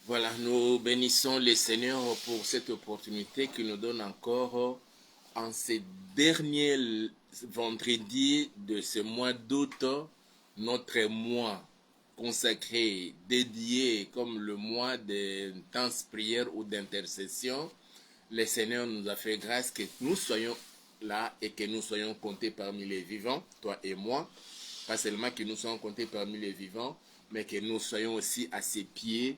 Voilà, nous bénissons le Seigneur pour cette opportunité qu'il nous donne encore en ces derniers vendredis de ce mois d'août, notre mois consacré, dédié comme le mois d'intense prière ou d'intercession. Le Seigneur nous a fait grâce que nous soyons là et que nous soyons comptés parmi les vivants, toi et moi. Pas seulement que nous soyons comptés parmi les vivants, mais que nous soyons aussi à ses pieds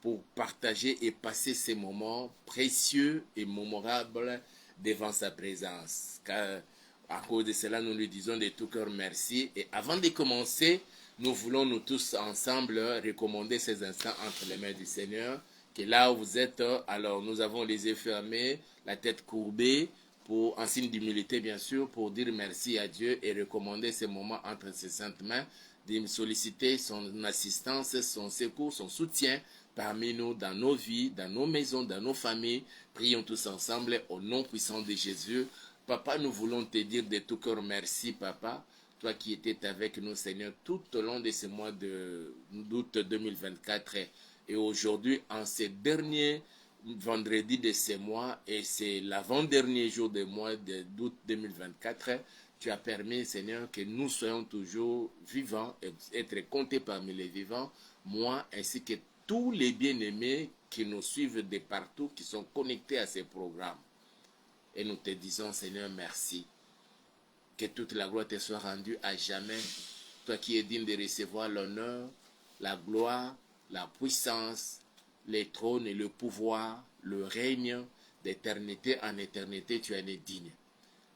pour partager et passer ces moments précieux et mémorables devant sa présence. Car à cause de cela, nous lui disons de tout cœur merci. Et avant de commencer, nous voulons nous tous ensemble recommander ces instants entre les mains du Seigneur. Que là où vous êtes, alors nous avons les yeux fermés, la tête courbée, pour, en signe d'humilité bien sûr, pour dire merci à Dieu et recommander ces moments entre ses saintes mains, de solliciter son assistance, son secours, son soutien parmi nous, dans nos vies, dans nos maisons, dans nos familles. Prions tous ensemble au nom puissant de Jésus. Papa, nous voulons te dire de tout cœur merci, Papa. Toi qui étais avec nous, Seigneur, tout au long de ce mois d'août 2024 et aujourd'hui, en ces derniers vendredis de ce mois, et c'est l'avant-dernier jour du mois d'août 2024, tu as permis, Seigneur, que nous soyons toujours vivants, et être comptés parmi les vivants, moi ainsi que tous les bien-aimés qui nous suivent de partout, qui sont connectés à ces programmes. Et nous te disons, Seigneur, merci. Que toute la gloire te soit rendue à jamais. Toi qui es digne de recevoir l'honneur, la gloire, la puissance, les trônes et le pouvoir, le règne d'éternité en éternité, tu en es digne.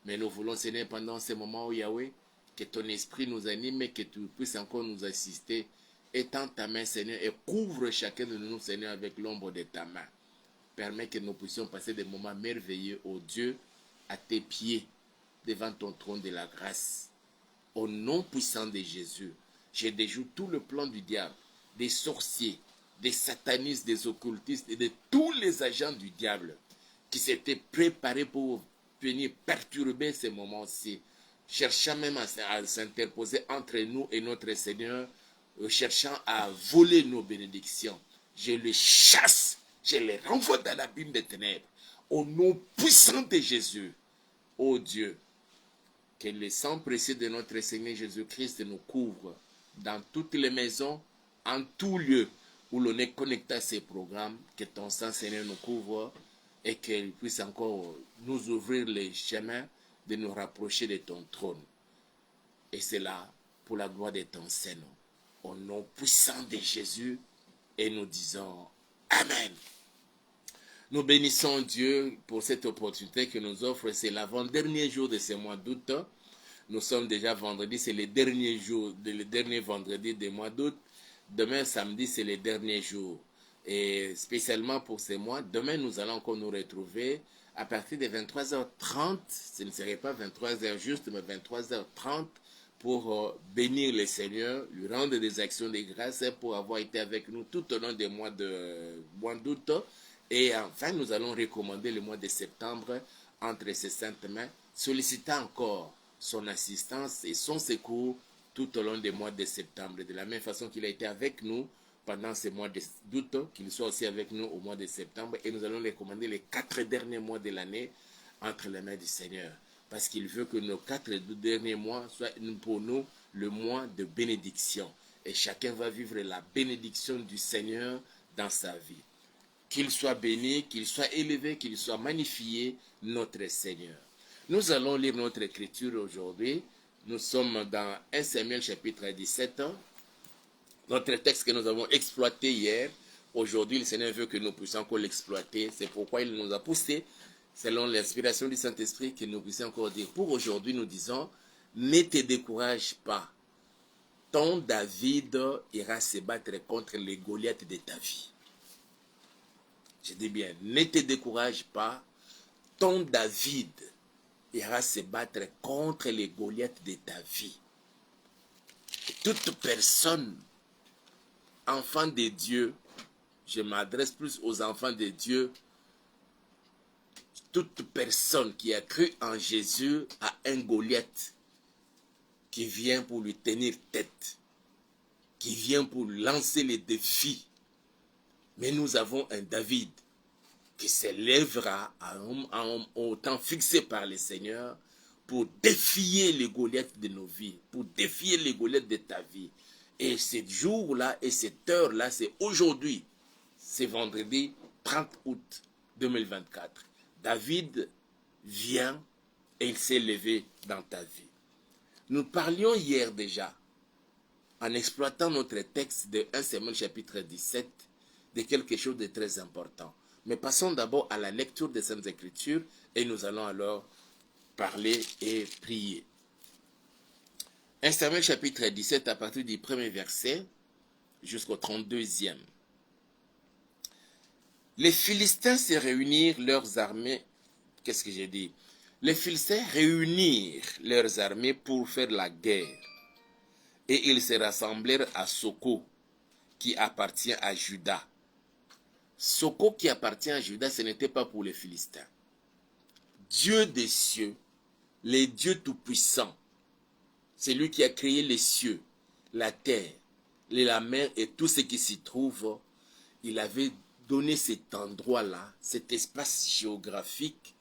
Mais nous voulons, Seigneur, pendant ces moments où Yahweh, que ton esprit nous anime et que tu puisses encore nous assister. Étends ta main, Seigneur, et couvre chacun de nous, Seigneur, avec l'ombre de ta main. Permets que nous puissions passer des moments merveilleux, ô Dieu, à tes pieds, devant ton trône de la grâce. Au nom puissant de Jésus, je déjoue tout le plan du diable, des sorciers, des satanistes, des occultistes et de tous les agents du diable qui s'étaient préparés pour venir perturber ces moments-ci, cherchant même à s'interposer entre nous et notre Seigneur, cherchant à voler nos bénédictions. Je les chasse, je les renvoie dans l'abîme des ténèbres. Au nom puissant de Jésus, ô Dieu, que le sang précieux de notre Seigneur Jésus-Christ nous couvre dans toutes les maisons, en tout lieu où l'on est connecté à ces programmes, que ton sang, Seigneur, nous couvre et qu'il puisse encore nous ouvrir les chemins de nous rapprocher de ton trône. Et c'est là pour la gloire de ton Seigneur. Au nom puissant de Jésus, et nous disons Amen. Nous bénissons Dieu pour cette opportunité que nous offre. C'est l'avant-dernier jour de ce mois d'août. Nous sommes déjà vendredi, c'est le dernier jour, le dernier vendredi du mois d'août. Demain, samedi, c'est le dernier jour. Et spécialement pour ce mois, demain, nous allons encore nous retrouver à partir de 23h30. Ce ne serait pas 23h juste, mais 23h30 pour bénir le Seigneur, lui rendre des actions de grâce pour avoir été avec nous tout au long des mois d'août. Et enfin, nous allons recommander le mois de septembre entre ses saintes mains, sollicitant encore son assistance et son secours tout au long des mois de septembre. De la même façon qu'il a été avec nous pendant ces mois d'août, qu'il soit aussi avec nous au mois de septembre. Et nous allons recommander les 4 derniers mois de l'année entre les mains du Seigneur. Parce qu'il veut que nos 4 derniers mois soient pour nous le mois de bénédiction. Et chacun va vivre la bénédiction du Seigneur dans sa vie. Qu'il soit béni, qu'il soit élevé, qu'il soit magnifié, notre Seigneur. Nous allons lire notre écriture aujourd'hui. Nous sommes dans 1 Samuel chapitre 17. Notre texte que nous avons exploité hier. Aujourd'hui, le Seigneur veut que nous puissions encore l'exploiter. C'est pourquoi il nous a poussé, selon l'inspiration du Saint-Esprit, que nous puissions encore dire. Pour aujourd'hui, nous disons, ne te décourage pas. Ton David ira se battre contre les Goliaths de ta vie. Je dis bien, ne te décourage pas. Ton David ira se battre contre les Goliaths de ta vie. Et toute personne, enfant de Dieu, je m'adresse plus aux enfants de Dieu, toute personne qui a cru en Jésus a un Goliath qui vient pour lui tenir tête, qui vient pour lancer les défis, Mais nous avons un David qui s'élèvera au temps fixé par le Seigneur pour défier les Goliaths de nos vies, pour défier les Goliaths de ta vie. Et ce jour-là et cette heure-là, c'est aujourd'hui, c'est vendredi 30 août 2024. David vient et il s'est levé dans ta vie. Nous parlions hier déjà, en exploitant notre texte de 1 Samuel chapitre 17, de quelque chose de très important. Mais passons d'abord à la lecture des Saintes Écritures et nous allons alors parler et prier. 1 Samuel chapitre 17 à partir du premier verset jusqu'au 32e. Les Philistins se réunirent leurs armées. Qu'est-ce que j'ai dit? Les Philistins réunirent leurs armées pour faire la guerre. Et ils se rassemblèrent à Soko, qui appartient à Juda. Soko qui appartient à Juda, ce n'était pas pour les Philistins. Dieu des cieux, les dieux tout-puissants, c'est lui qui a créé les cieux, la terre, la mer et tout ce qui s'y trouve. Il avait donné cet endroit-là, cet espace géographique,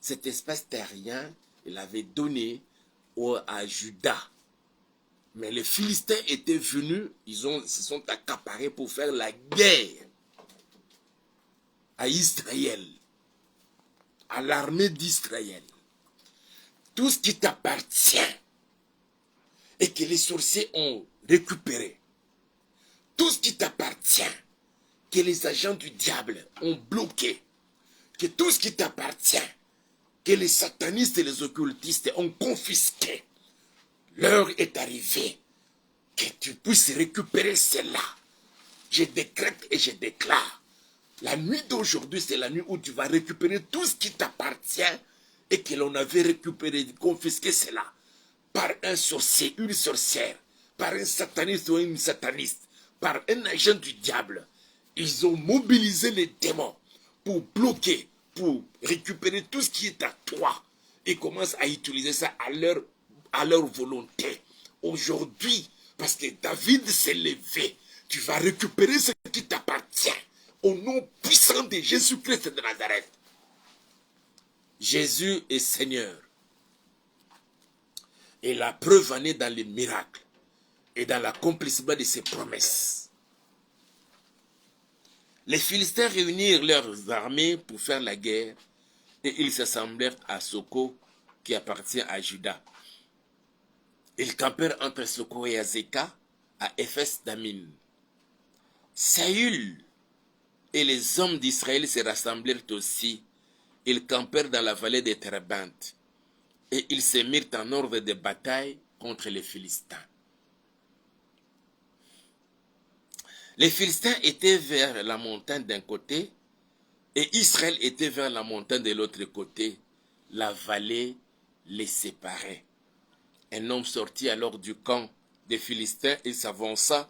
cet espace terrien, il avait donné à Juda. Mais les Philistins étaient venus, se sont accaparés pour faire la guerre à Israël, à l'armée d'Israël. Tout ce qui t'appartient et que les sorciers ont récupéré, tout ce qui t'appartient, que les agents du diable ont bloqué, que tout ce qui t'appartient, que les satanistes et les occultistes ont confisqué, l'heure est arrivée que tu puisses récupérer cela. Je décrète et je déclare. La nuit d'aujourd'hui, c'est la nuit où tu vas récupérer tout ce qui t'appartient et que l'on avait récupéré, confisqué cela par un sorcier, une sorcière, par un sataniste ou une sataniste, par un agent du diable. Ils ont mobilisé les démons pour bloquer, pour récupérer tout ce qui est à toi et commencent à utiliser ça à leur volonté. Aujourd'hui, parce que David s'est levé, tu vas récupérer ce qui t'appartient au nom puissant de Jésus-Christ de Nazareth. Jésus est Seigneur. Et la preuve en est dans les miracles et dans l'accomplissement de ses promesses. Les Philistins réunirent leurs armées pour faire la guerre et ils s'assemblèrent à Soko qui appartient à Juda. Ils campèrent entre Soko et Azeka à Éphes Damim. Saül et les hommes d'Israël se rassemblèrent aussi. Ils campèrent dans la vallée des Térébintes et ils se mirent en ordre de bataille contre les Philistins. Les Philistins étaient vers la montagne d'un côté et Israël était vers la montagne de l'autre côté. La vallée les séparait. Un homme sortit alors du camp des Philistins et s'avança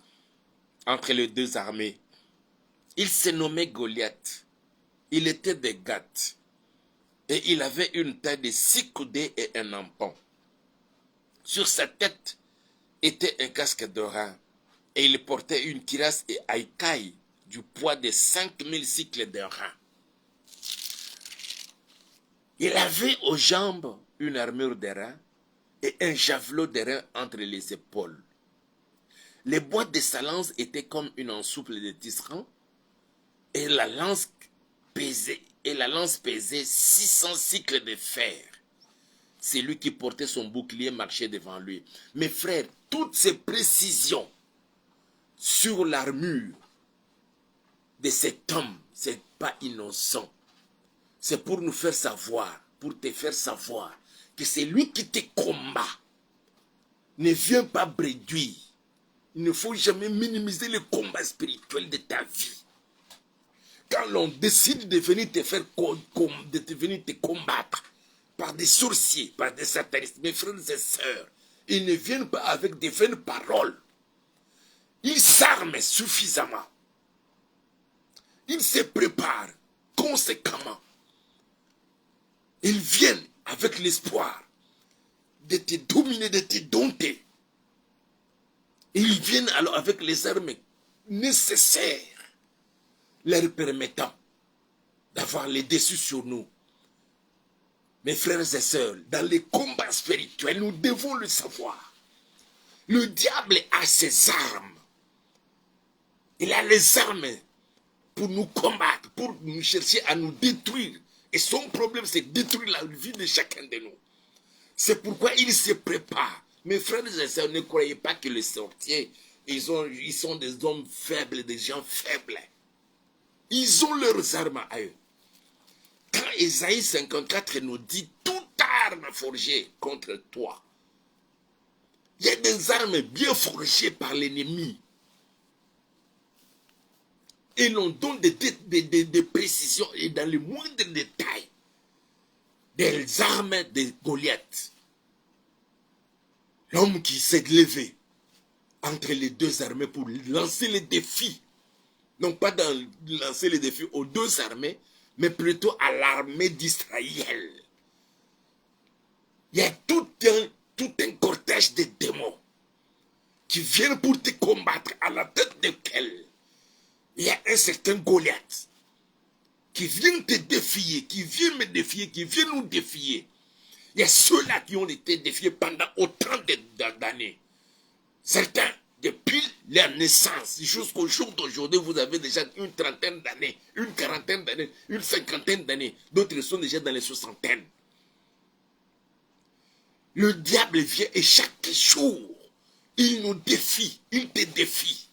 entre les deux armées. Il se nommait Goliath. Il était de Gath. Et il avait une taille de 6 coudées et un empan. Sur sa tête était un casque d'orin. Et il portait une cuirasse et aïkaï du poids de 5000 cycles d'airain. Il avait aux jambes une armure d'airain et un javelot d'airain entre les épaules. Les boîtes de sa lance étaient comme une ensouple de tisserand et la lance pesait 600 cycles de fer. C'est lui qui portait son bouclier marchait devant lui. Mes frères, toutes ces précisions sur l'armure de cet homme, c'est pas innocent. C'est pour nous faire savoir, pour te faire savoir que c'est lui qui te combat. Ne viens pas bréduire. Il ne faut jamais minimiser le combat spirituel de ta vie. Quand l'on décide de venir te combattre par des sorciers, par des satanistes, mes frères et sœurs, ils ne viennent pas avec des vaines paroles. Ils s'arment suffisamment. Ils se préparent conséquemment. Ils viennent avec l'espoir de te dominer, de te dompter. Ils viennent alors avec les armes nécessaires. leur permettant d'avoir les dessus sur nous. Mes frères et sœurs, dans les combats spirituels, nous devons le savoir. Le diable a ses armes. Il a les armes pour nous combattre, pour nous chercher à nous détruire. Et son problème, c'est détruire la vie de chacun de nous. C'est pourquoi il se prépare. Mes frères et sœurs, ne croyez pas que les sorciers, ils sont des hommes faibles, des gens faibles. Ils ont leurs armes à eux. Quand Ésaïe 54 nous dit toute arme forgée contre toi, il y a des armes bien forgées par l'ennemi. Et l'on donne des précisions et dans les moindres détails des armes de Goliath. L'homme qui s'est levé entre les deux armées pour lancer les défis. Non pas lancer les défis aux deux armées, mais plutôt à l'armée d'Israël. Il y a tout un cortège de démons qui viennent pour te combattre, à la tête desquels il y a un certain Goliath qui vient te défier, qui vient me défier, qui vient nous défier. Il y a ceux-là qui ont été défiés pendant autant d'années. Certains, depuis leur naissance jusqu'au jour d'aujourd'hui, vous avez déjà une trentaine d'années, une quarantaine d'années, une cinquantaine d'années. D'autres sont déjà dans les soixantaines. Le diable vient et chaque jour, il nous défie, il te défie.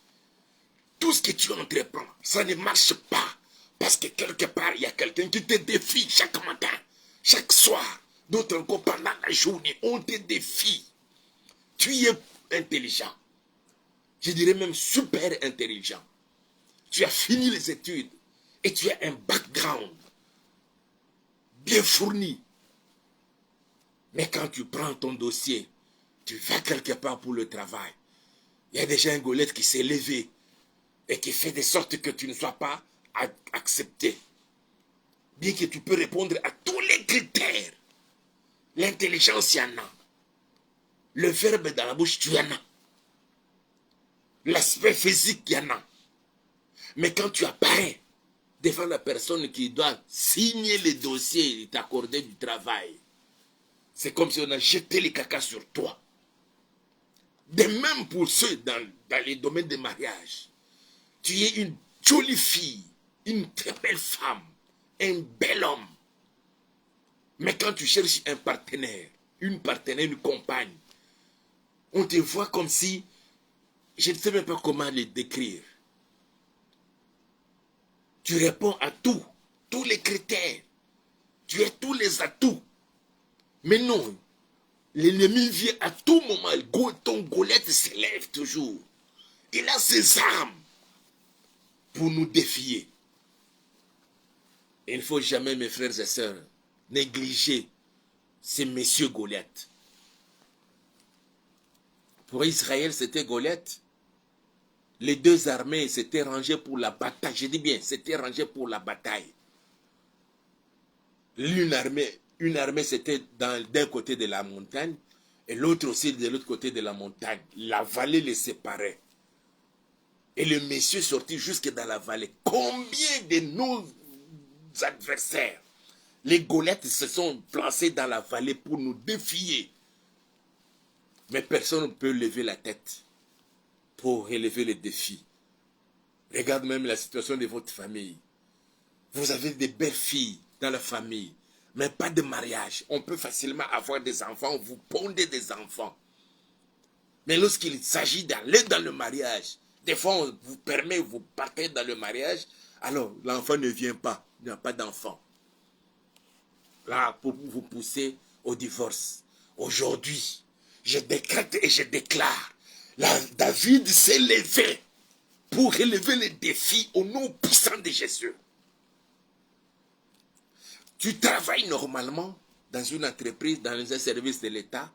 Tout ce que tu entreprends, ça ne marche pas. Parce que quelque part, il y a quelqu'un qui te défie chaque matin, chaque soir. D'autres encore pendant la journée, on te défie. Tu es intelligent. Je dirais même super intelligent. Tu as fini les études et tu as un background bien fourni. Mais quand tu prends ton dossier, tu vas quelque part pour le travail. Il y a déjà un Goliath qui s'est levé et qui fait de sorte que tu ne sois pas accepté. Bien que tu peux répondre à tous les critères. L'intelligence, il y en a. Le verbe dans la bouche, tu en as. L'aspect physique, il y en a. Mais quand tu apparais devant la personne qui doit signer les dossiers et t'accorder du travail, c'est comme si on a jeté les caca sur toi. De même pour ceux dans les domaines de mariage. Tu es une jolie fille, une très belle femme, un bel homme. Mais quand tu cherches un partenaire, une compagne, on te voit comme si, je ne sais même pas comment le décrire. Tu réponds à tout, tous les critères. Tu as tous les atouts. Mais non, l'ennemi vient à tout moment. Ton Goliath s'élève toujours. Il a ses armes pour nous défier. Il ne faut jamais, mes frères et sœurs, négliger ces messieurs Goliath. Pour Israël, c'était Goliath. Les deux armées s'étaient rangées pour la bataille. Je dis bien, s'étaient rangées pour la bataille. Une armée c'était d'un côté de la montagne et l'autre aussi de l'autre côté de la montagne. La vallée les séparait. Et le monsieur sortit jusque dans la vallée. Combien de nos adversaires, les Goliaths, se sont placés dans la vallée pour nous défier. Mais personne ne peut lever la tête pour relever les défis. Regarde même la situation de votre famille. Vous avez des belles filles dans la famille, mais pas de mariage. On peut facilement avoir des enfants, vous pondez des enfants. Mais lorsqu'il s'agit d'aller dans le mariage, des fois on vous permet, vous partez dans le mariage, alors l'enfant ne vient pas, il n'y a pas d'enfant. Là, pour vous pousser au divorce. Aujourd'hui, je décrète et je déclare, David s'est levé pour relever les défis au nom puissant de Jésus. Tu travailles normalement dans une entreprise, dans un service de l'État.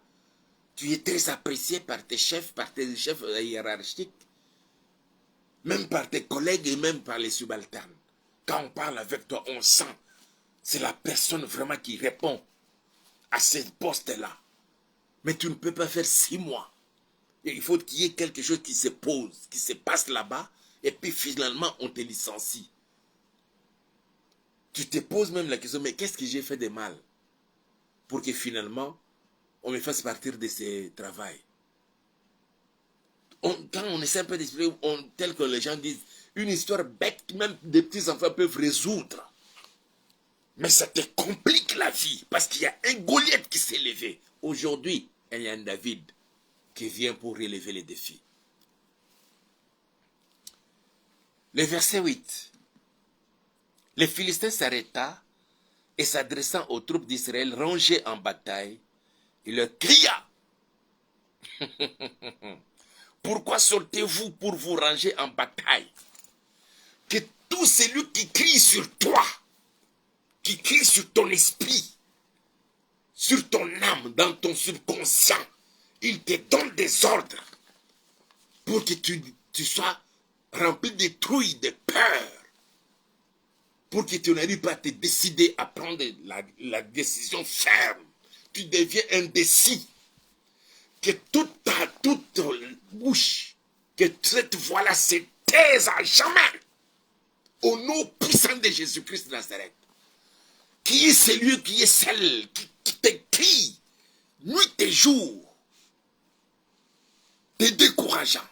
Tu es très apprécié par tes chefs hiérarchiques, même par tes collègues et même par les subalternes. Quand on parle avec toi, on sent, c'est la personne vraiment qui répond à ce poste-là. Mais tu ne peux pas faire 6 mois. Et il faut qu'il y ait quelque chose qui se pose, qui se passe là-bas, et puis finalement on te licencie. Tu te poses même la question, mais qu'est-ce que j'ai fait de mal pour que finalement, on me fasse partir de ce travail. Quand on essaie un peu d'expliquer, tel que les gens disent, une histoire bête que même des petits enfants peuvent résoudre. Mais ça te complique la vie, parce qu'il y a un Goliath qui s'est levé. Aujourd'hui, il y a un David qui vient pour relever les défis. Le verset 8. Les Philistins s'arrêta et s'adressant aux troupes d'Israël rangées en bataille, il leur cria. Pourquoi sortez-vous pour vous ranger en bataille? Que tout celui qui crie sur toi, qui crie sur ton esprit, sur ton âme, dans ton subconscient, il te donne des ordres pour que tu sois rempli de trouille, de peur, pour que tu n'arrives pas à te décider à prendre la décision ferme. Tu deviens indécis. Que toute bouche, que cette voix-là se taise à jamais. Au nom puissant de Jésus-Christ de Nazareth. Qui est celui qui est celle qui te crie nuit et jour, te décourageant,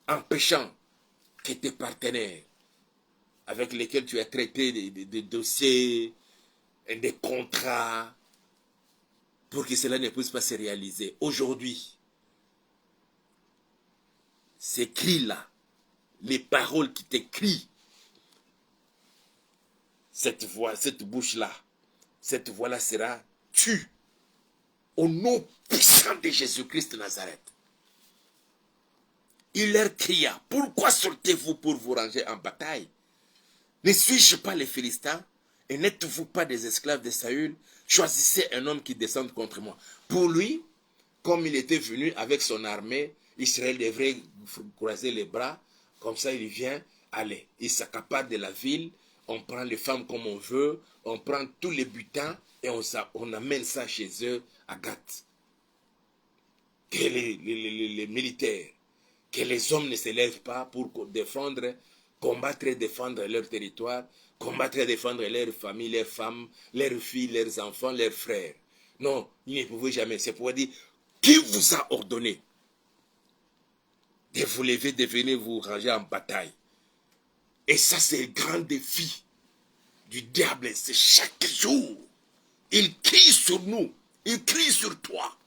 empêchant que tes partenaires avec lesquels tu as traité des dossiers, des contrats, pour que cela ne puisse pas se réaliser. Aujourd'hui, ces cris-là, les paroles qui t'écrient, cette voix, cette bouche-là, cette voix-là sera tue au nom puissant de Jésus-Christ de Nazareth. Il leur cria, pourquoi sortez-vous pour vous ranger en bataille? Ne suis-je pas les Philistins? Et n'êtes-vous pas des esclaves de Saül? Choisissez un homme qui descende contre moi. Pour lui, comme il était venu avec son armée, Israël devrait croiser les bras, comme ça il vient, allez, il s'accapare de la ville, on prend les femmes comme on veut, on prend tous les butins et on amène ça chez eux à Gath. Que les militaires, que les hommes ne se lèvent pas pour défendre, combattre et défendre leur territoire, combattre et défendre leur famille, leurs femmes, leurs filles, leurs enfants, leurs frères. Non, ils ne pouvaient jamais. C'est pour dire, qui vous a ordonné de vous lever, de venir vous ranger en bataille? Et ça, c'est le grand défi du diable. C'est chaque jour. Il crie sur nous. Il crie sur toi.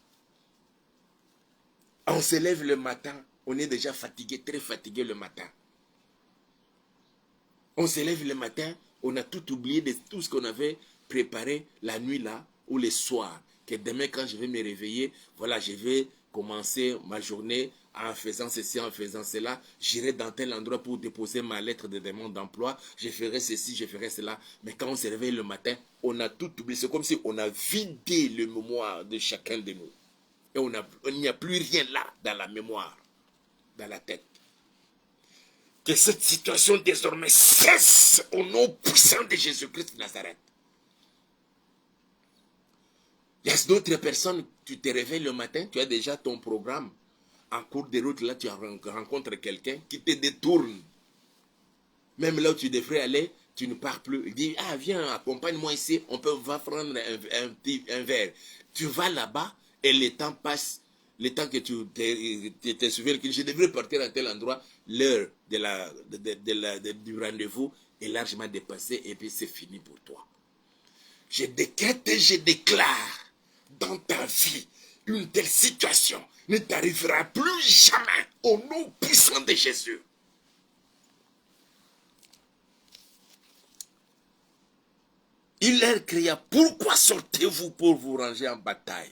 On se lève le matin. On est déjà fatigué, très fatigué le matin. On se lève le matin. On a tout oublié de tout ce qu'on avait préparé la nuit là ou le soir. Que demain, quand je vais me réveiller, voilà, je vais commencer ma journée en faisant ceci, en faisant cela. J'irai dans tel endroit pour déposer ma lettre de demande d'emploi. Je ferai ceci, je ferai cela. Mais quand on se réveille le matin, on a tout oublié. C'est comme si on a vidé le mémoire de chacun de nous. Et il n'y a plus rien là dans la mémoire, dans la tête. Que cette situation désormais cesse au nom puissant de Jésus-Christ de Nazareth. Il y a d'autres personnes, tu te réveilles le matin, tu as déjà ton programme. En cours de route, là, tu rencontres quelqu'un qui te détourne. Même là où tu devrais aller, tu ne pars plus. Il dit, ah viens, accompagne-moi ici, va prendre un verre. Tu vas là-bas et le temps passe. Le temps que tu te souviens que je devrais partir à tel endroit, l'heure du rendez-vous est largement dépassée et puis c'est fini pour toi. Je décrète et je déclare dans ta vie, une telle situation ne t'arrivera plus jamais au nom puissant de Jésus. Il leur cria, pourquoi sortez-vous pour vous ranger en bataille?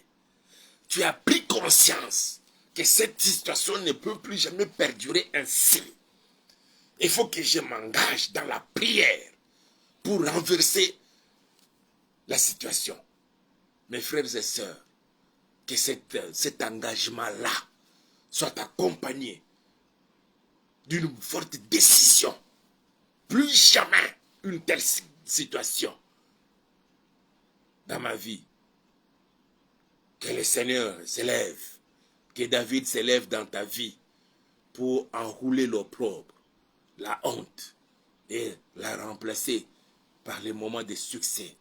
Tu as pris conscience que cette situation ne peut plus jamais perdurer ainsi. Il faut que je m'engage dans la prière pour renverser la situation. Mes frères et sœurs, que cet engagement-là soit accompagné d'une forte décision. Plus jamais une telle situation dans ma vie. Que le Seigneur s'élève, que David s'élève dans ta vie pour enrouler l'opprobre, la honte et la remplacer par les moments de succès,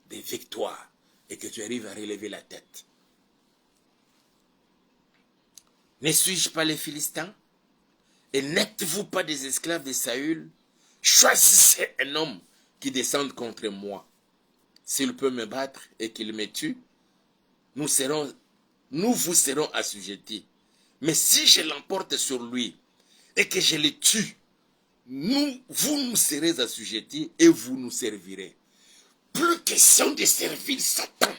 de victoire, et que tu arrives à relever la tête. Ne suis-je pas les Philistins? Et n'êtes-vous pas des esclaves de Saül? Choisissez un homme qui descende contre moi. S'il peut me battre et qu'il me tue, nous vous serons assujettis. Mais si je l'emporte sur lui et que je le tue, vous nous serez assujettis et vous nous servirez. Plus question de servir Satan,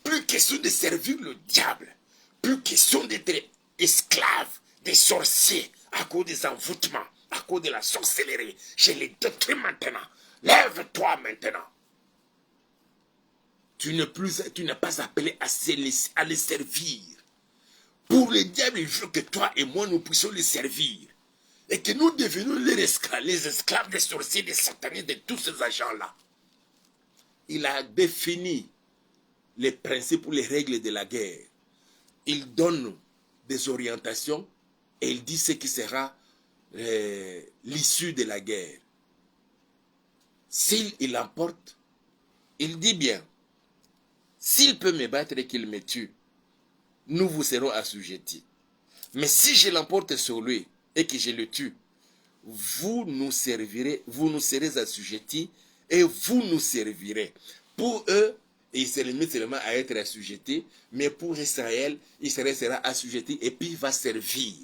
plus question de servir le diable, plus question d'être esclave des sorciers à cause des envoûtements, à cause de la sorcellerie. Je les détruis maintenant. Lève-toi maintenant. Tu n'es pas appelé à les servir. Pour le diable, il veut que toi et moi, nous puissions les servir. Et que nous devenions les esclaves des sorciers, des satanistes, de tous ces agents-là. Il a défini les principes ou les règles de la guerre. Il donne des orientations et il dit ce qui sera l'issue de la guerre. S'il l'emporte, il dit bien, s'il peut me battre et qu'il me tue, nous vous serons assujettis. Mais si je l'emporte sur lui et que je le tue, vous nous serez assujettis et vous nous servirez. Pour eux, ils se limitent seulement à être assujettis, mais pour Israël, il sera assujetti et puis il va servir.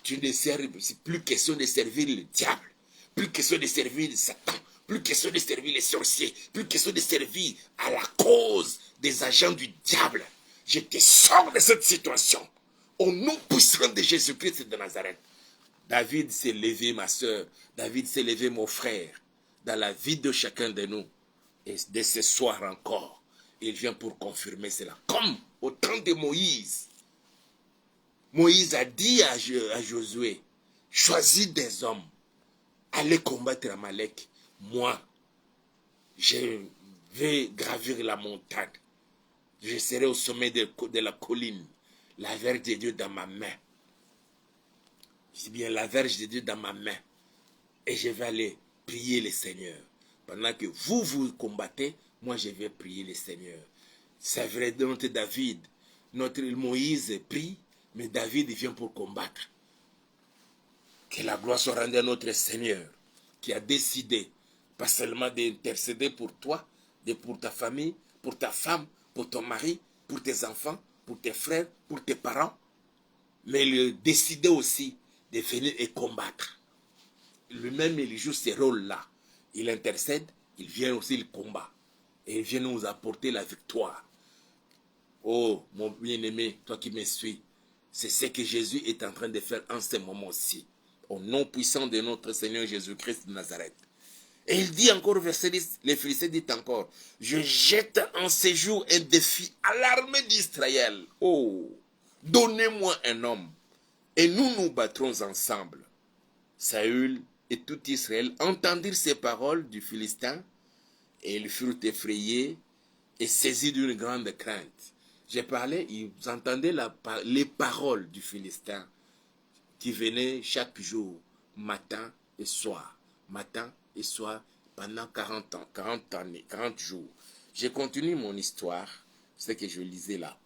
C'est plus question de servir le diable, plus question de servir Satan, plus question de servir les sorciers, plus question de servir à la cause des agents du diable. Je te sors de cette situation au nom puissant de Jésus-Christ de Nazareth. David s'est levé, ma soeur. David s'est levé, mon frère, dans la vie de chacun de nous. Et dès ce soir encore, il vient pour confirmer cela. Comme au temps de Moïse. Moïse a dit à Josué, choisis des hommes, allez combattre Amalek. Moi, je vais gravir la montagne. Je serai au sommet de la colline, la verge de Dieu dans ma main. Je dis bien la verge de Dieu dans ma main. Et je vais aller prier le Seigneur. Pendant que vous combattez, moi je vais prier le Seigneur. C'est vrai, notre David, notre Moïse prie, mais David vient pour combattre. Que la gloire soit rendue à notre Seigneur, qui a décidé, pas seulement d'intercéder pour toi, mais pour ta famille, pour ta femme, pour ton mari, pour tes enfants, pour tes frères, pour tes parents, mais il a décidé aussi de venir et combattre. Lui-même, il joue ce rôle-là. Il intercède, il vient aussi le combat. Et il vient nous apporter la victoire. Oh, mon bien-aimé, toi qui me suis, c'est ce que Jésus est en train de faire en ce moment-ci. Au nom puissant de notre Seigneur Jésus-Christ de Nazareth. Et il dit encore, verset 10, les Philistins disent encore, je jette en ce jour un défi à l'armée d'Israël. Oh, donnez-moi un homme et nous nous battrons ensemble. Saül et tout Israël entendirent ces paroles du Philistin et ils furent effrayés et saisis d'une grande crainte. J'ai parlé, ils entendaient les paroles du Philistin qui venaient chaque jour, matin et soir. Matin et soir pendant 40 ans, 40 années, 40 jours. J'ai continué mon histoire, ce que je lisais là.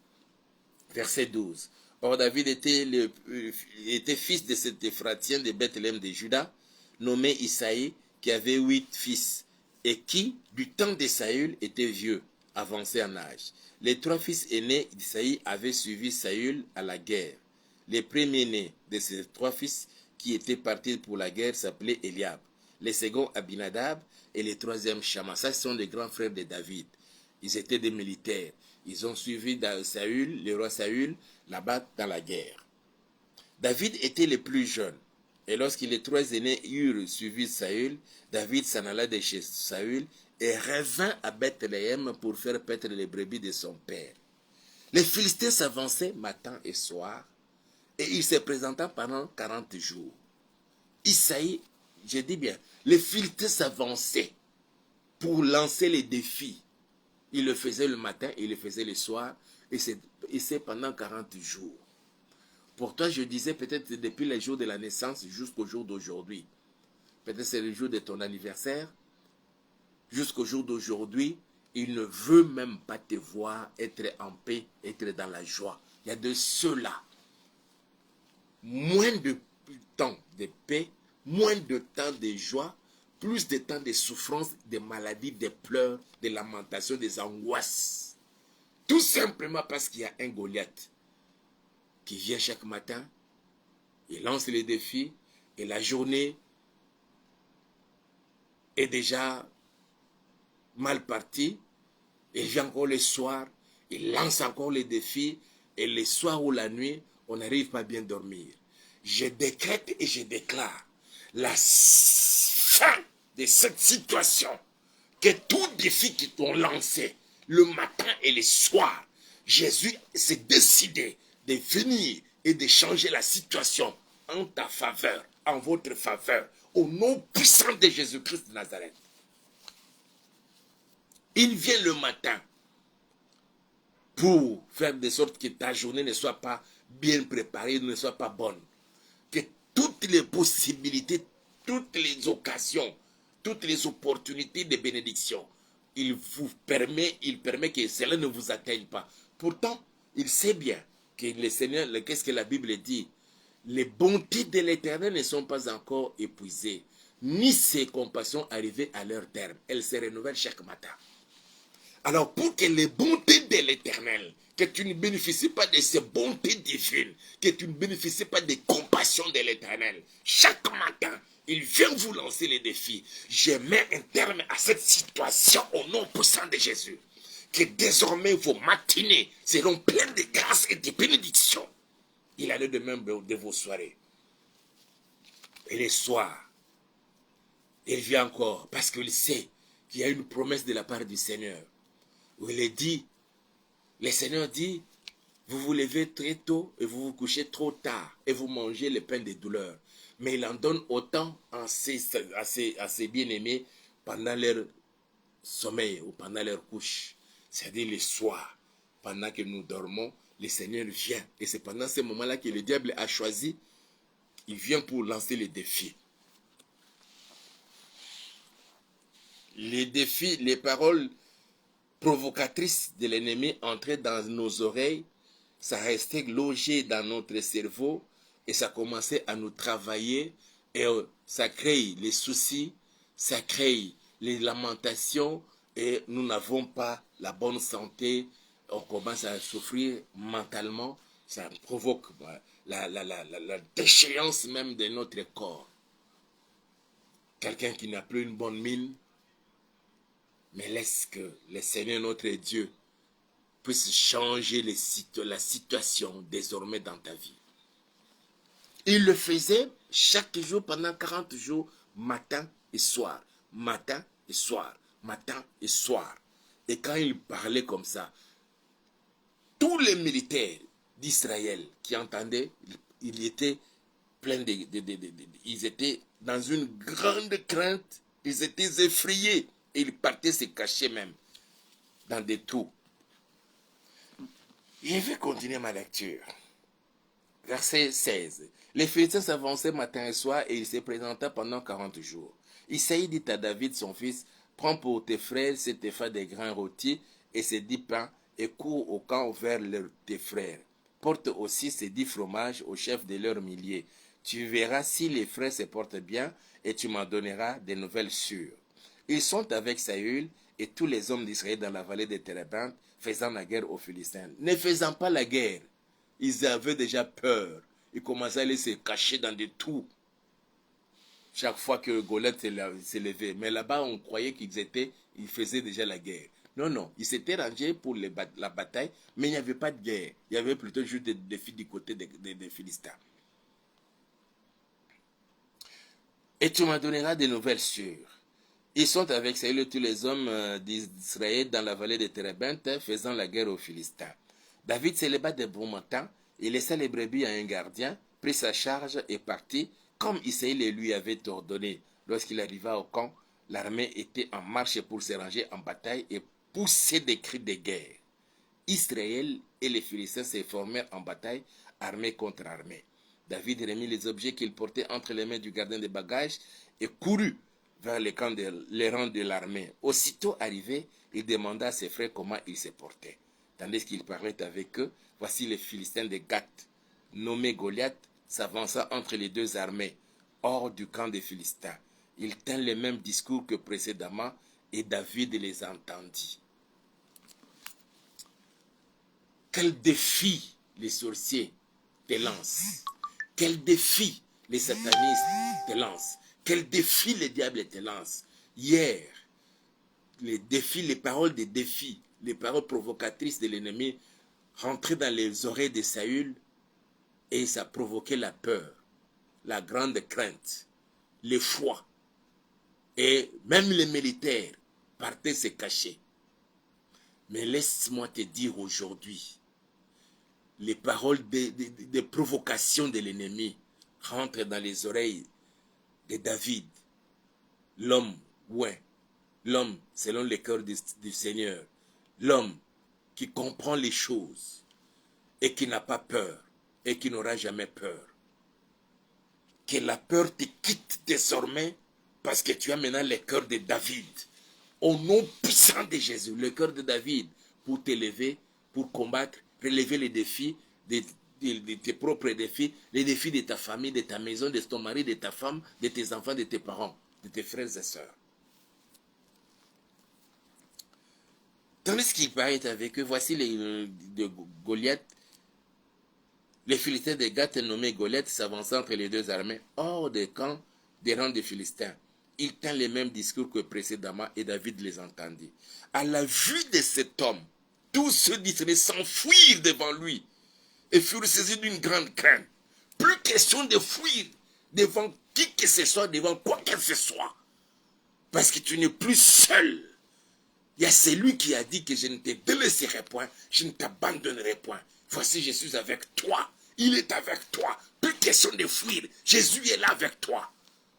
Verset 12. Or David était fils de cet Éphratien de Bethléem de Juda, nommé Isaïe, qui avait 8 fils, et qui, du temps de Saül, était vieux, avancé en âge. Les 3 fils aînés d'Isaïe avaient suivi Saül à la guerre. Les premiers-nés de ces 3 fils qui étaient partis pour la guerre s'appelaient Eliab, les seconds Abinadab et les troisièmes Shama. Ça, ce sont les grands frères de David. Ils étaient des militaires. Ils ont suivi Saül, le roi Saül, là-bas dans la guerre. David était le plus jeune. Et lorsque les 3 aînés eurent suivi Saül, David s'en alla de chez Saül et revint à Bethléem pour faire paître les brebis de son père. Les Philistins s'avançaient matin et soir et il se présenta pendant 40 jours. Isaïe, je dis bien, les Philistins s'avançaient pour lancer les défis. Il le faisait le matin, il le faisait le soir, et c'est pendant 40 jours. Pour toi, je disais peut-être depuis le jour de la naissance jusqu'au jour d'aujourd'hui. Peut-être c'est le jour de ton anniversaire, jusqu'au jour d'aujourd'hui, il ne veut même pas te voir être en paix, être dans la joie. Il y a de ceux-là. Moins de temps de paix, moins de temps de joie, plus de temps de souffrance, de maladies, de pleurs, de lamentations, des angoisses. Tout simplement parce qu'il y a un Goliath qui vient chaque matin, il lance les défis, et la journée est déjà mal partie. Il vient encore le soir, il lance encore les défis, et le soir ou la nuit, on n'arrive pas à bien dormir. Je décrète et je déclare la fin de cette situation, que tout défi qui t'ont lancé le matin et le soir, Jésus s'est décidé de venir et de changer la situation en ta faveur, en votre faveur, au nom puissant de Jésus-Christ de Nazareth. Il vient le matin pour faire de sorte que ta journée ne soit pas bien préparée, ne soit pas bonne. Que toutes les possibilités, toutes les occasions, toutes les opportunités de bénédiction, il permet que cela ne vous atteigne pas. Pourtant, il sait bien que le Seigneur, qu'est-ce que la Bible dit? Les bontés de l'Éternel ne sont pas encore épuisées, ni ses compassions arrivées à leur terme. Elles se renouvellent chaque matin. Alors, pour que les bontés de l'Éternel, que tu ne bénéficies pas de ces bontés divines, que tu ne bénéficies pas des compassions de l'Éternel, chaque matin, il vient vous lancer les défis. Je mets un terme à cette situation au nom puissant de Jésus. Que désormais vos matinées seront pleines de grâce et de bénédictions. Il allait de même de vos soirées. Et les soirs, il vient encore parce qu'il sait qu'il y a une promesse de la part du Seigneur. Où il est dit, le Seigneur dit, vous vous levez très tôt et vous vous couchez trop tard et vous mangez le pain des douleurs. Mais il en donne autant à ses bien-aimés pendant leur sommeil ou pendant leur couche. C'est-à-dire le soir, pendant que nous dormons, le Seigneur vient. Et c'est pendant ce moment-là que le diable a choisi, il vient pour lancer les défis. Les défis, les paroles provocatrice de l'ennemi entrait dans nos oreilles, ça restait logé dans notre cerveau et ça commençait à nous travailler et ça crée les soucis, ça crée les lamentations et nous n'avons pas la bonne santé, on commence à souffrir mentalement, ça provoque la déchéance même de notre corps. Quelqu'un qui n'a plus une bonne mine, mais laisse que le Seigneur notre Dieu puisse changer la situation désormais dans ta vie. Il le faisait chaque jour pendant 40 jours, matin et soir, matin et soir, matin et soir. Et quand il parlait comme ça, tous les militaires d'Israël qui entendaient, ils étaient pleins ils étaient dans une grande crainte, ils étaient effrayés. Et il partait se cacher même dans des trous. Je vais continuer ma lecture. Verset 16. Les Philistins s'avançaient matin et soir et il se présenta pendant 40 jours. Isaïe dit à David son fils, prends pour tes frères cet épha de grains rôtis et ces 10 pains et cours au camp vers tes frères. Porte aussi ces 10 fromages au chef de leurs milliers. Tu verras si les frères se portent bien et tu m'en donneras des nouvelles sûres. Ils sont avec Saül et tous les hommes d'Israël dans la vallée de Térébinthe, faisant la guerre aux Philistins. Ne faisant pas la guerre, ils avaient déjà peur. Ils commençaient à aller se cacher dans des trous. Chaque fois que Goliath s'est levé. Mais là-bas, on croyait ils faisaient déjà la guerre. Non, non, ils s'étaient rangés pour la bataille, mais il n'y avait pas de guerre. Il y avait plutôt juste des défis du côté des Philistins. Et tu m'en donneras des nouvelles sûres. Ils sont avec Saül tous les hommes d'Israël dans la vallée de Térébinthe, faisant la guerre aux Philistins. David se leva de bon matin, il laissa les brebis à un gardien, prit sa charge et partit, comme Isaïe le lui avait ordonné. Lorsqu'il arriva au camp, l'armée était en marche pour se ranger en bataille et poussait des cris de guerre. Israël et les Philistins se formèrent en bataille, armée contre armée. David remit les objets qu'il portait entre les mains du gardien des bagages et courut vers les rangs de l'armée. Aussitôt arrivé, il demanda à ses frères comment ils se portaient. Tandis qu'il parlait avec eux, voici les Philistins de Gath, nommés Goliath, s'avança entre les deux armées, hors du camp des Philistins. Il tint le même discours que précédemment, et David les entendit. Quel défi les sorciers te lancent. Quel défi les satanistes te lancent. Quel défi les diables te lancent. Hier, les défis, les paroles des défis, les paroles provocatrices de l'ennemi rentraient dans les oreilles de Saül et ça provoquait la peur, la grande crainte, l'effroi. Et même les militaires partaient se cacher. Mais laisse-moi te dire aujourd'hui, les paroles de provocation de l'ennemi rentrent dans les oreilles de David, l'homme, ouais, l'homme selon le cœur du Seigneur, l'homme qui comprend les choses et qui n'a pas peur et qui n'aura jamais peur. Que la peur te quitte désormais parce que tu as maintenant le cœur de David. Au nom puissant de Jésus, le cœur de David pour t'élever, pour combattre, relever les défis, de tes propres défis, les défis de ta famille, de ta maison, de ton mari, de ta femme, de tes enfants, de tes parents, de tes frères et sœurs. Tandis qu'il parlait avec eux, voici de Goliath, les Philistins de Gath nommés Goliath s'avançant entre les deux armées, hors des camps des rangs des Philistins. Il tint les mêmes discours que précédemment et David les entendit. À la vue de cet homme, tous ceux d'Israël s'enfuirent devant lui et furent saisis d'une grande crainte. Plus question de fuir devant qui que ce soit, devant quoi que ce soit. Parce que tu n'es plus seul. Il y a celui qui a dit que je ne te délaisserai point, je ne t'abandonnerai point. Voici, je suis avec toi. Il est avec toi. Plus question de fuir. Jésus est là avec toi.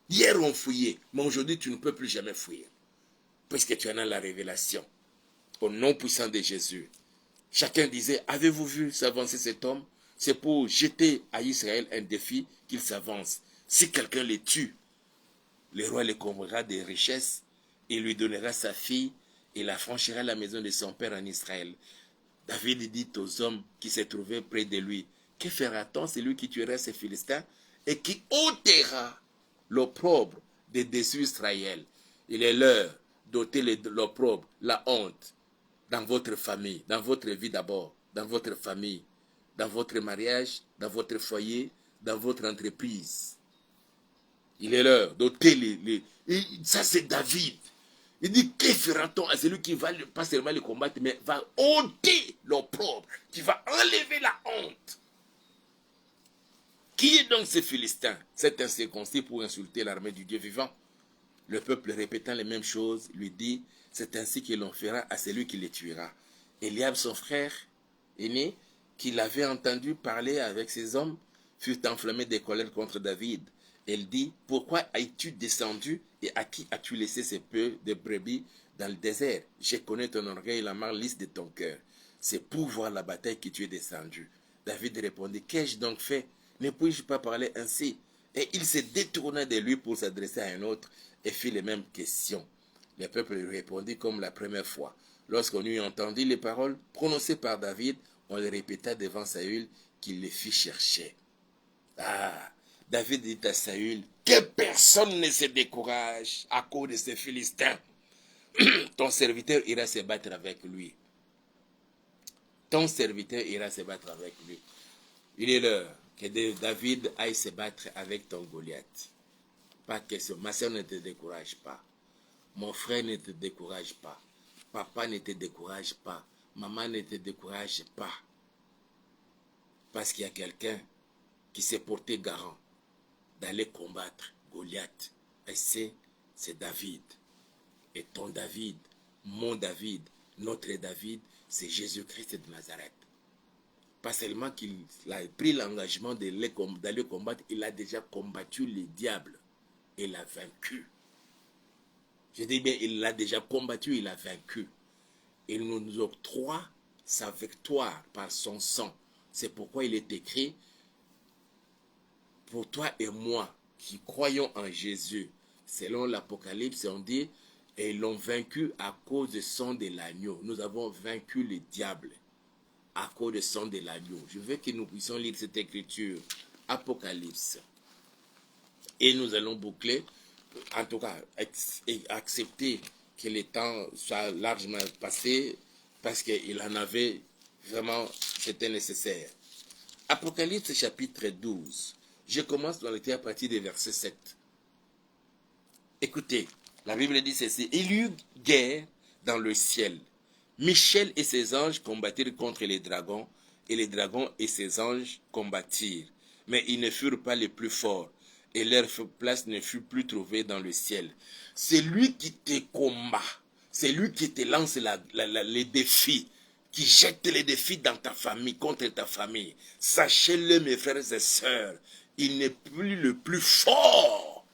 Hier, on fouillait, mais aujourd'hui, tu ne peux plus jamais fuir. Puisque tu en as la révélation. Au nom puissant de Jésus. Chacun disait, avez-vous vu s'avancer cet homme? C'est pour jeter à Israël un défi qu'il s'avance. Si quelqu'un les tue, le roi le comblera des richesses et lui donnera sa fille et la franchira la maison de son père en Israël. David dit aux hommes qui se trouvaient près de lui, que fera-t-on celui qui tuera ces Philistins et qui ôtera l'opprobre des dessus Israël? Il est l'heure d'ôter l'opprobre, la honte dans votre famille, dans votre vie d'abord, dans votre famille, dans votre mariage, dans votre foyer, dans votre entreprise. Il est l'heure d'ôter ça c'est David. Il dit, que fera-t-on à celui qui va pas seulement le combattre, mais va ôter l'opprobre, qui va enlever la honte. Qui est donc ce Philistin, cet incirconcis pour insulter l'armée du Dieu vivant? Le peuple répétant les mêmes choses lui dit, c'est ainsi que l'on fera à celui qui les tuera. Eliab, son frère aîné, qui l'avait entendu parler avec ses hommes, fut enflammé de colère contre David. Elle dit, pourquoi es-tu descendu et à qui as-tu laissé ces peu de brebis dans le désert? Je connais ton orgueil et la malice de ton cœur. C'est pour voir la bataille que tu es descendu. David répondit, qu'ai-je donc fait? Ne puis-je pas parler ainsi? Et il se détourna de lui pour s'adresser à un autre et fit les mêmes questions. Le peuple lui répondit comme la première fois. Lorsqu'on eut entendu les paroles prononcées par David, on les répéta devant Saül qu'il les fit chercher. Ah, David dit à Saül, que personne ne se décourage à cause de ces Philistins. Ton serviteur ira se battre avec lui. Ton serviteur ira se battre avec lui. Il est l'heure que David aille se battre avec ton Goliath. Pas question. Ma soeur ne te décourage pas. Mon frère ne te décourage pas. Papa ne te décourage pas. Maman ne te décourage pas. Parce qu'il y a quelqu'un qui s'est porté garant d'aller combattre Goliath. Et c'est David. Et ton David, mon David, notre David, c'est Jésus-Christ de Nazareth. Pas seulement qu'il a pris l'engagement d'aller combattre, il a déjà combattu les diables. Et il a vaincu. Je dis bien, il l'a déjà combattu, il a vaincu. Il nous octroie sa victoire par son sang. C'est pourquoi il est écrit, pour toi et moi qui croyons en Jésus, Selon l'Apocalypse, on dit, et ils l'ont vaincu à cause du sang de l'agneau. Nous avons vaincu le diable à cause du sang de l'agneau. Je veux que nous puissions lire cette écriture, Apocalypse. Et nous allons boucler, en tout cas, accepter que le temps soit largement passé, parce qu'il en avait vraiment, c'était nécessaire. Apocalypse chapitre 12. Je commence dans le texte à partir du verset 7. Écoutez, la Bible dit ceci. Il y eut guerre dans le ciel. Michel et ses anges combattirent contre les dragons, et les dragons et ses anges combattirent. Mais ils ne furent pas les plus forts, et leur place ne fut plus trouvée dans le ciel. C'est lui qui te combat, c'est lui qui te lance les défis, qui jette les défis dans ta famille, contre ta famille. Sachez-le, mes frères et sœurs, il n'est plus le plus fort.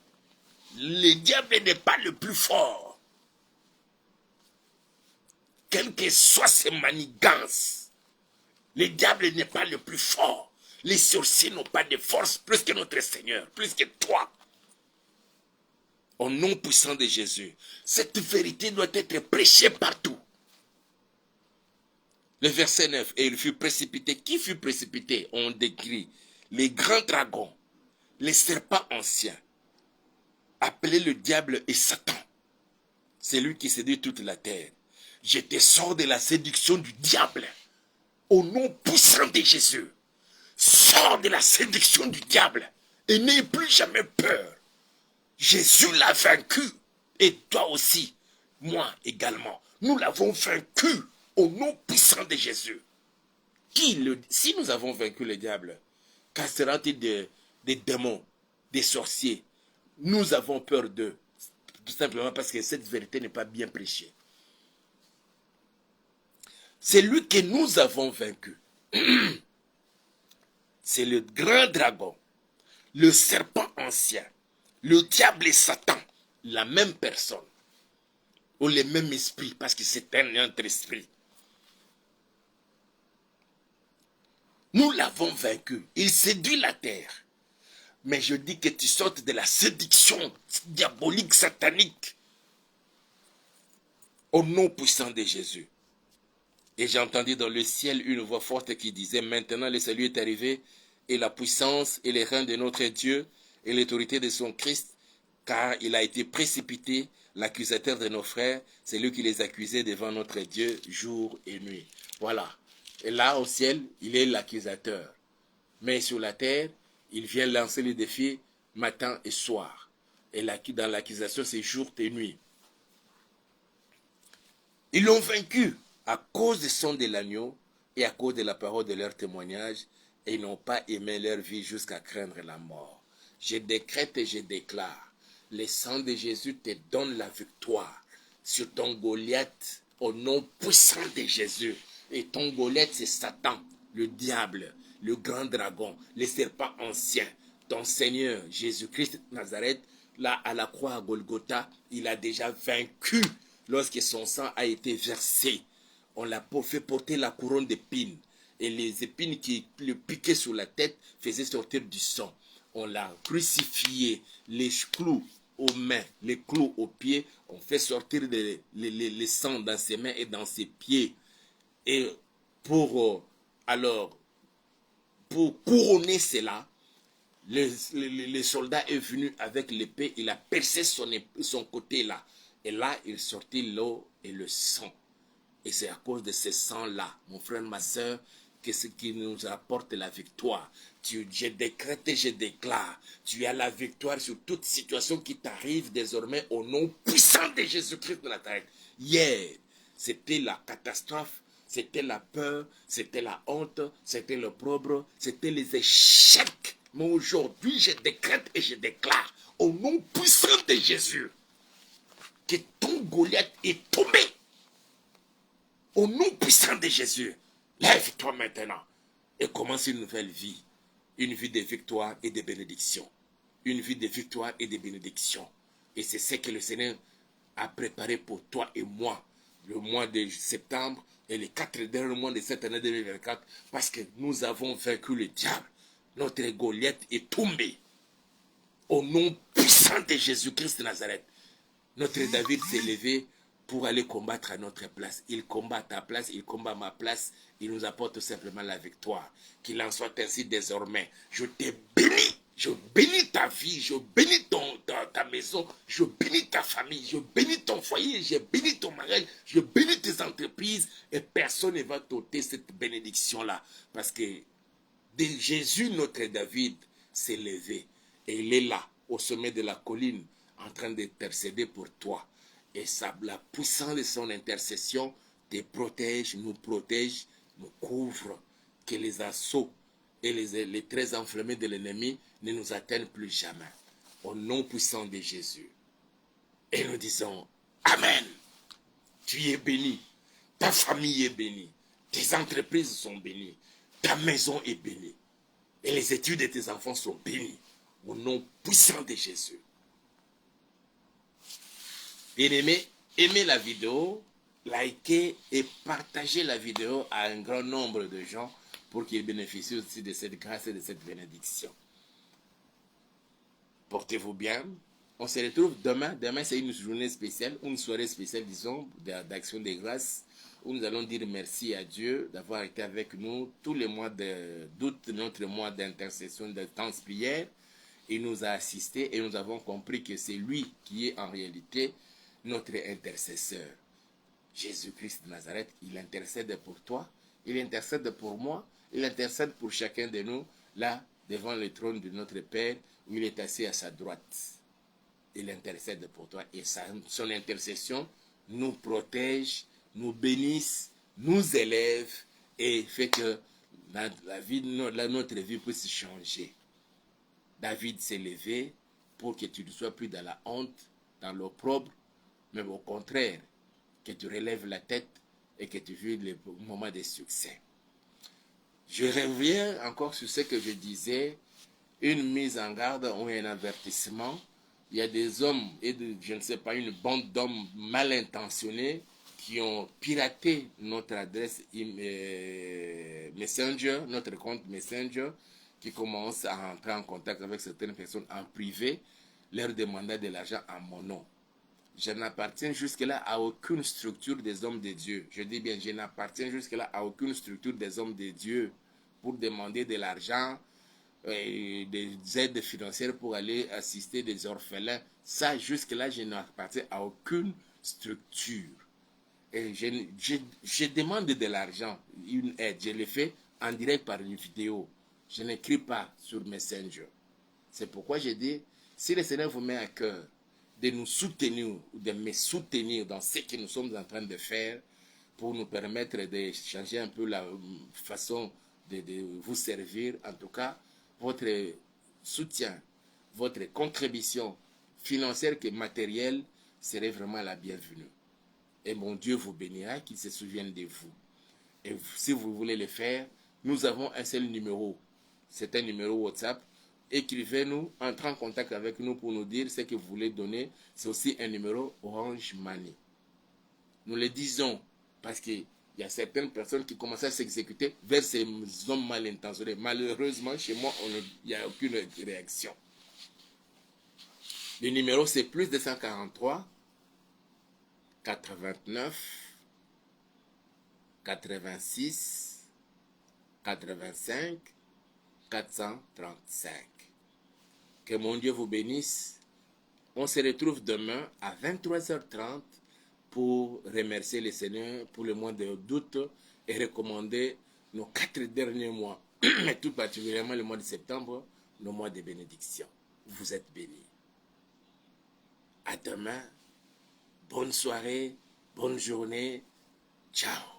Le diable n'est pas le plus fort. Quelles que soient ses manigances, le diable n'est pas le plus fort. Les sorciers n'ont pas de force plus que notre Seigneur, plus que toi. Au nom puissant de Jésus, cette vérité doit être prêchée partout. Le verset 9, et il fut précipité. Qui fut précipité? On décrit les grands dragons, les serpents anciens, appelés le diable et Satan. C'est lui qui séduit toute la terre. Je te sors de la séduction du diable. Au nom puissant de Jésus. Sors de la séduction du diable. Et n'aie plus jamais peur. Jésus l'a vaincu. Et toi aussi. Moi également. Nous l'avons vaincu. Au nom puissant de Jésus. Si nous avons vaincu le diable, qu'en sera-t-il des démons, des sorciers? Nous avons peur d'eux. Tout simplement parce que cette vérité n'est pas bien prêchée. C'est lui que nous avons vaincu. C'est le grand dragon, le serpent ancien, le diable et Satan, la même personne, ou le même esprit, parce que c'est un autre esprit. Nous l'avons vaincu. Il séduit la terre. Mais je dis que tu sortes de la séduction diabolique, satanique, au nom puissant de Jésus. Et j'ai entendu dans le ciel une voix forte qui disait, maintenant le salut est arrivé, et la puissance et les reins de notre Dieu, et l'autorité de son Christ, car il a été précipité, l'accusateur de nos frères, c'est lui qui les accusait devant notre Dieu jour et nuit. Voilà. Et là, au ciel, il est l'accusateur. Mais sur la terre, il vient lancer les défis matin et soir. Et dans l'accusation, c'est jour et nuit. Ils l'ont vaincu à cause du sang de l'agneau et à cause de la parole de leur témoignage, et ils n'ont pas aimé leur vie jusqu'à craindre la mort. Je décrète et je déclare, le sang de Jésus te donne la victoire sur ton Goliath au nom puissant de Jésus. Et ton Goliath, c'est Satan, le diable, le grand dragon, le serpent ancien. Ton Seigneur Jésus-Christ de Nazareth, là à la croix à Golgotha, il a déjà vaincu lorsque son sang a été versé. On l'a fait porter la couronne d'épines. Et les épines qui le piquaient sur la tête faisaient sortir du sang. On l'a crucifié, les clous aux mains, les clous aux pieds. On fait sortir le sang dans ses mains et dans ses pieds. Et pour couronner cela, le soldat est venu avec l'épée, il a percé son côté là. Et là, il sortit l'eau et le sang. Et c'est à cause de ce sang-là, mon frère, ma soeur, que ce qui nous apporte la victoire. Je décrète et je déclare, tu as la victoire sur toute situation qui t'arrive désormais au nom puissant de Jésus-Christ de Nazareth. Hier, c'était la catastrophe, c'était la peur, c'était la honte, c'était l'opprobre, c'était les échecs. Mais aujourd'hui, je décrète et je déclare, au nom puissant de Jésus, que ton Goliath est tombé. Au nom puissant de Jésus, lève-toi maintenant et commence une nouvelle vie. Une vie de victoire et de bénédiction. Une vie de victoire et de bénédiction. Et c'est ce que le Seigneur a préparé pour toi et moi. Le mois de septembre et les 4 derniers mois de cette année 2024. Parce que nous avons vaincu le diable. Notre Goliath est tombé. Au nom puissant de Jésus-Christ de Nazareth, notre David s'est levé pour aller combattre à notre place. Il combat à ta place, il combat à ma place. Il nous apporte tout simplement la victoire. Qu'il en soit ainsi désormais. Je te bénis. Je bénis ta vie, je bénis ta maison, je bénis ta famille, je bénis ton foyer, je bénis ton mariage, je bénis tes entreprises. Et personne ne va t'ôter cette bénédiction-là. Parce que Jésus, notre David, s'est levé. Et il est là, au sommet de la colline, en train d'intercéder pour toi. Et ça, la puissance de son intercession te protège, nous couvre. Que les assauts et les traits enflammés de l'ennemi ne nous atteignent plus jamais. Au nom puissant de Jésus. Et nous disons, Amen. Tu es béni. Ta famille est bénie. Tes entreprises sont bénies. Ta maison est bénie. Et les études de tes enfants sont bénies. Au nom puissant de Jésus. Bien-aimés, aimez la vidéo, likez et partagez la vidéo à un grand nombre de gens pour qu'ils bénéficient aussi de cette grâce et de cette bénédiction. Portez-vous bien. On se retrouve demain. Demain, c'est une journée spéciale, une soirée spéciale, disons, d'action de grâce, où nous allons dire merci à Dieu d'avoir été avec nous tous les mois d'août, notre mois d'intercession, de temps de prière. Il nous a assistés et nous avons compris que c'est lui qui est en réalité notre intercesseur. Jésus-Christ de Nazareth, il intercède pour toi, il intercède pour moi, il intercède pour chacun de nous, là, devant le trône de notre Père, où il est assis à sa droite. Il intercède pour toi et son intercession nous protège, nous bénisse, nous élève et fait que notre vie puisse changer. David s'est levé pour que tu ne sois plus dans la honte, dans l'opprobre, mais au contraire, que tu relèves la tête et que tu vives les moments de succès. Je reviens encore sur ce que je disais, une mise en garde ou un avertissement. Il y a des hommes et je ne sais pas, une bande d'hommes mal intentionnés qui ont piraté notre adresse Messenger, notre compte Messenger, qui commencent à entrer en contact avec certaines personnes en privé, leur demandant de l'argent en mon nom. Je n'appartiens jusque-là à aucune structure des hommes de Dieu. Je dis bien, je n'appartiens jusque-là à aucune structure des hommes de Dieu pour demander de l'argent et des aides financières pour aller assister des orphelins. Ça, jusque-là, je n'appartiens à aucune structure. Et je demande de l'argent, une aide. Je le fais en direct par une vidéo. Je n'écris pas sur Messenger. C'est pourquoi je dis, si le Seigneur vous met à cœur de nous soutenir ou de me soutenir dans ce que nous sommes en train de faire pour nous permettre de changer un peu la façon de vous servir. En tout cas, votre soutien, votre contribution financière et matérielle serait vraiment la bienvenue. Et mon Dieu vous bénira, qu'il se souvienne de vous. Et si vous voulez le faire, nous avons un seul numéro. C'est un numéro WhatsApp. Écrivez-nous, entrez en contact avec nous pour nous dire ce que vous voulez donner. C'est aussi un numéro Orange Money. Nous le disons parce qu'il y a certaines personnes qui commencent à s'exécuter vers ces hommes mal intentionnés. Malheureusement, chez moi, il n'y a aucune réaction. Le numéro, c'est plus 243 89 86 85 435. Que mon Dieu vous bénisse. On se retrouve demain à 23h30 pour remercier le Seigneur pour le mois d'août et recommander nos 4 derniers mois, mais tout particulièrement le mois de septembre, nos mois de bénédiction. Vous êtes bénis. À demain. Bonne soirée, bonne journée. Ciao.